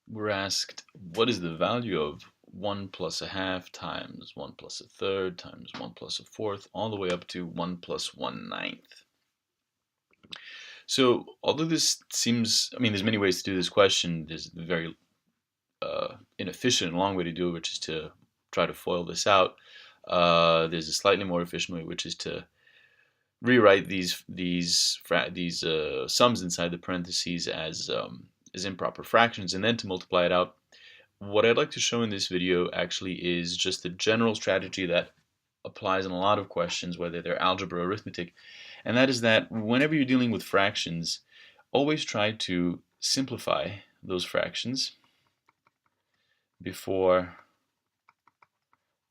we're asked what is the value of 1 plus a half times 1 plus a third times 1 plus a fourth, all the way up to 1 plus 1/9. So although this seems, there's many ways to do this question. There's a very inefficient and long way to do it, which is to try to FOIL this out. There's a slightly more efficient way, which is to rewrite these sums inside the parentheses as improper fractions, and then to multiply it out. What I'd like to show in this video actually is just the general strategy that applies in a lot of questions, whether they're algebra or arithmetic, and that is that whenever you're dealing with fractions, always try to simplify those fractions before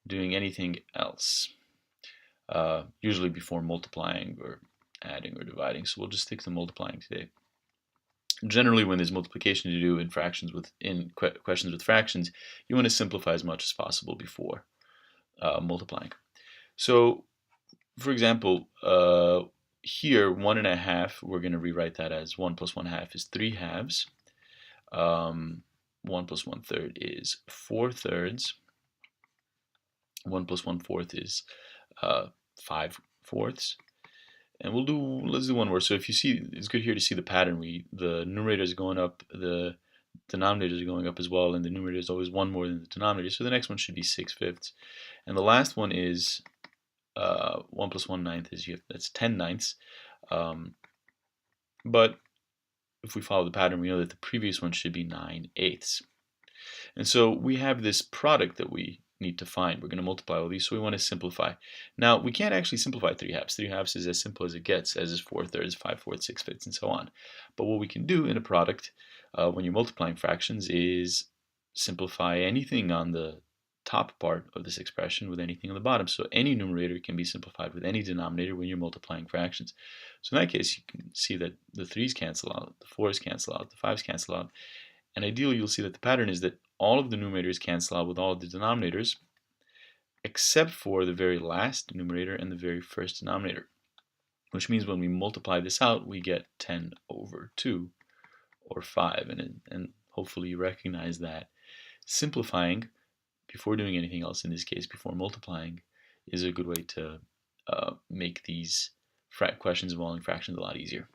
doing anything else, usually before multiplying or adding or dividing. So we'll just stick to multiplying today. Generally, when there's multiplication to do in questions with fractions, you want to simplify as much as possible before multiplying. So, for example, here 1 1/2, we're going to rewrite that as 1 plus 1/2 is 3/2. 1 plus 1/3 is 4/3. 1 plus 1/4 is 5/4. And let's do one more. So if you see, it's good here to see the pattern. The numerator is going up, the denominators are going up as well, and the numerator is always one more than the denominator. So the next one should be 6/5. And the last one is 1 plus 1/9 that's 10/9. But if we follow the pattern, we know that the previous one should be 9/8. And so we have this product that we need to find. We're going to multiply all these, so we want to simplify. Now, we can't actually simplify 3/2. 3/2 is as simple as it gets, as is 4/3, 5/4, 6/5, and so on. But what we can do in a product, when you're multiplying fractions, is simplify anything on the top part of this expression with anything on the bottom. So any numerator can be simplified with any denominator when you're multiplying fractions. So in that case, you can see that the 3's cancel out, the 4's cancel out, the 5's cancel out. And ideally, you'll see that the pattern is that all of the numerators cancel out with all of the denominators, except for the very last numerator and the very first denominator, which means when we multiply this out, we get 10/2, or 5. And hopefully you recognize that simplifying before doing anything else, in this case before multiplying, is a good way to make these questions involving fractions a lot easier.